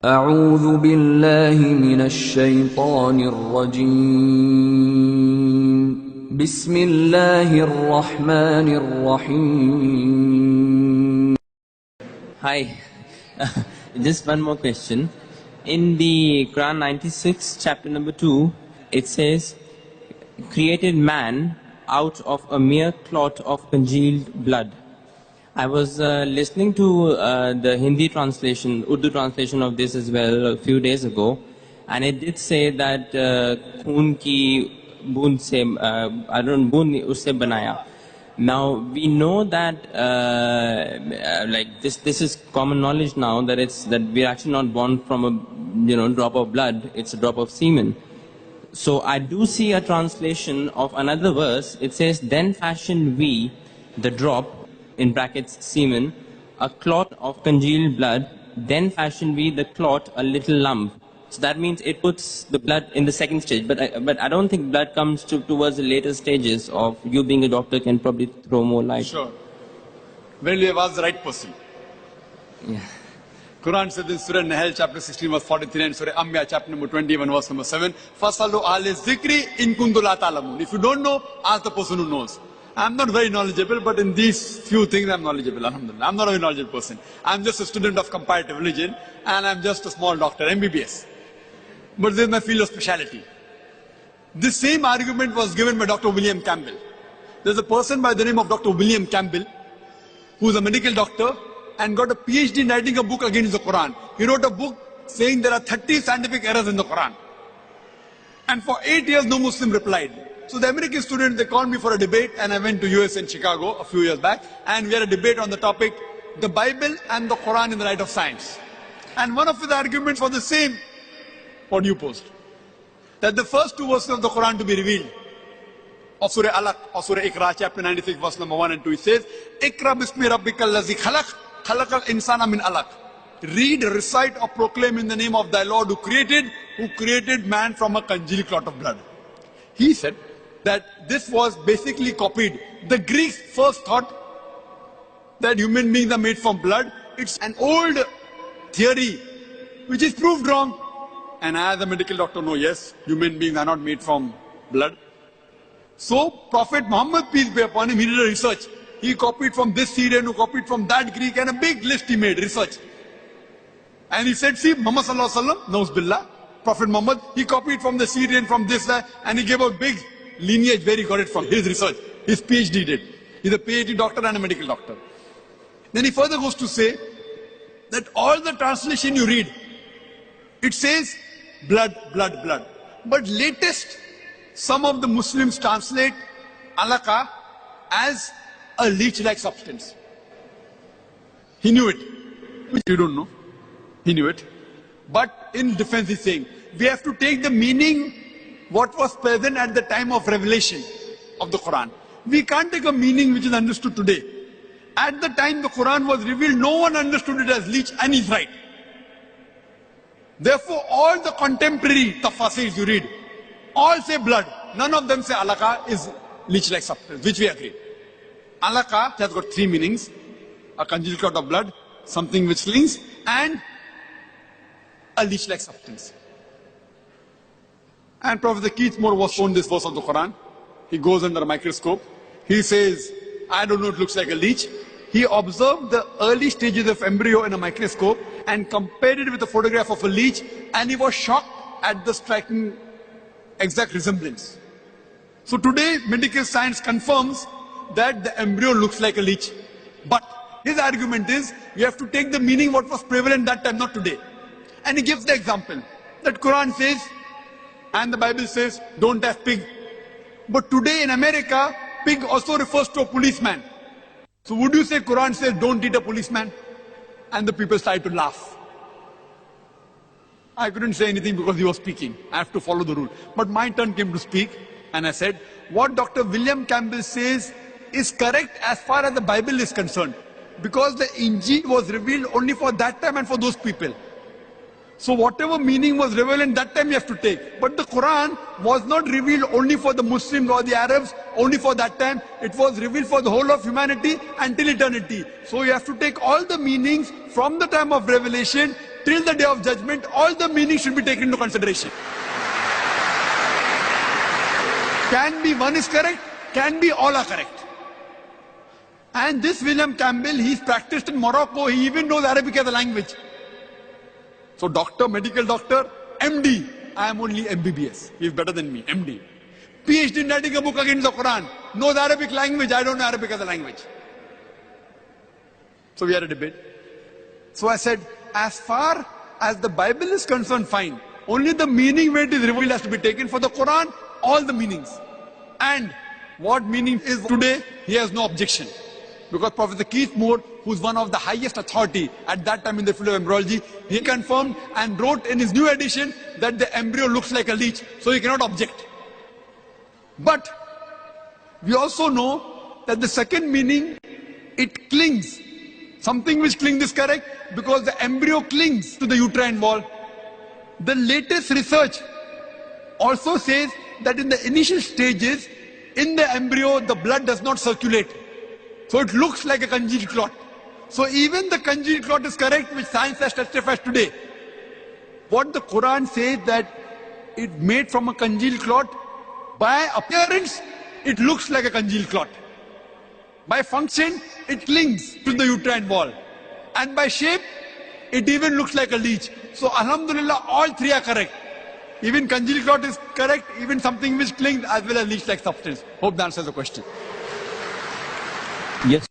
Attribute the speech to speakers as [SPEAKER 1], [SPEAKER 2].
[SPEAKER 1] أعوذ بالله من الشيطان الرجيم بسم الله الرحمن الرحيم.
[SPEAKER 2] Hi, just one more question. In the Quran 96, chapter number 2, it says, created man out of a mere clot of congealed blood. I was listening to the Hindi translation, Urdu translation of this as well a few days ago, and it did say that खून की बूंद से I don't know, बूंद उससे बनाया. Now we know that like this is common knowledge now that we're actually not born from a drop of blood. It's a drop of semen. So I do see a translation of another verse. It says, then fashioned we the drop, in brackets semen, a clot of congealed blood, then fashioned we the clot a little lump. So that means it puts the blood in the second stage. But I don't think blood comes towards the later stages of you being a doctor can probably throw more light.
[SPEAKER 3] Sure. Well, you have asked the right person.
[SPEAKER 2] Yeah.
[SPEAKER 3] Quran says in Surah Nahl chapter 16 verse 43 and Surah Anbiya chapter number 21 verse number 7, Fasalu ahli zikri in kuntum la ta'lamun. If you don't know, ask the person who knows. I'm not very knowledgeable, but in these few things I'm knowledgeable, alhamdulillah. I'm not a very knowledgeable person. I'm just a student of comparative religion and I'm just a small doctor, MBBS. But this is my field of speciality. This same argument was given by Dr. William Campbell. There's a person by the name of Dr. William Campbell who's a medical doctor and got a PhD in writing a book against the Quran. He wrote a book saying there are 30 scientific errors in the Quran. And for 8 years no Muslim replied. So the American students, they called me for a debate and I went to US in Chicago a few years back and we had a debate on the topic, the Bible and the Quran in the light of science. And one of the arguments was the same, what you posed. That the first two verses of the Quran to be revealed, of Surah Alaq, or Surah Iqra, chapter 96, verse number 1 and 2, it says, Iqra bismi rabbikal lazi khalaq, khalaqal insana min alaq. Read, recite or proclaim in the name of thy Lord who created man from a congealed clot of blood. He said that this was basically copied. The Greeks first thought that human beings are made from blood. It's an old theory which is proved wrong. And as a medical doctor know, yes, human beings are not made from blood. So Prophet Muhammad, peace be upon him, he did a research. He copied from this Syrian, who copied from that Greek, and a big list he made, research. And he said, see, Muhammad sallallahu alaihi wasallam, Nauz billah, Prophet Muhammad, he copied from the Syrian, from this, and he gave a big lineage where he got it from, his research, his PhD did. He's a PhD doctor and a medical doctor. Then he further goes to say that all the translation you read, it says blood, blood, blood. But latest, some of the Muslims translate alaqa as a leech-like substance. He knew it, which you don't know. He knew it. But in defense he's saying, we have to take the meaning what was present at the time of revelation of the Quran. We can't take a meaning which is understood today. At the time the Quran was revealed, no one understood it as leech, and he's right. Therefore, all the contemporary tafasirs you read, all say blood. None of them say alaqa is leech-like substance, which we agree. Alaqa has got three meanings: a congealed clot of blood, something which slings, and a leech-like substance. And Professor Keith Moore was shown this verse of the Quran. He goes under a microscope. He says, I don't know, it looks like a leech. He observed the early stages of embryo in a microscope and compared it with a photograph of a leech, and he was shocked at the striking exact resemblance. So today, medical science confirms that the embryo looks like a leech. But his argument is, you have to take the meaning what was prevalent that time, not today. And he gives the example that Quran says, and the Bible says, don't have pig. But today in America, pig also refers to a policeman. So would you say Quran says, don't eat a policeman? And the people started to laugh. I couldn't say anything because he was speaking. I have to follow the rule. But my turn came to speak, and I said, what Dr. William Campbell says is correct as far as the Bible is concerned. Because the Injil was revealed only for that time and for those people. So whatever meaning was relevant that time you have to take. But the Quran was not revealed only for the Muslims or the Arabs, only for that time. It was revealed for the whole of humanity until eternity. So you have to take all the meanings from the time of revelation till the day of judgment, all the meanings should be taken into consideration. Can be one is correct, can be all are correct. And this William Campbell, he's practiced in Morocco, he even knows Arabic as a language. So doctor, medical doctor, MD, I am only MBBS, he's better than me, MD. PhD in writing a book against the Quran, knows Arabic language, I don't know Arabic as a language. So we had a debate. So I said, as far as the Bible is concerned, fine. Only the meaning where it is revealed has to be taken. For the Quran, all the meanings. And what meaning is today, he has no objection. Because Professor Keith Moore, who's one of the highest authority at that time in the field of embryology, he confirmed and wrote in his new edition that the embryo looks like a leech, so he cannot object. But we also know that the second meaning, it clings. Something which clings is correct because the embryo clings to the uterine wall. The latest research also says that in the initial stages, in the embryo, the blood does not circulate. So it looks like a congealed clot. So even the congealed clot is correct, which science has testified today. What the Quran says that it made from a congealed clot, by appearance, it looks like a congealed clot. By function, it clings to the uterine wall. And by shape, it even looks like a leech. So Alhamdulillah, all three are correct. Even congealed clot is correct, even something which clings as well as leech-like substance. Hope that answers the question.
[SPEAKER 2] Yes.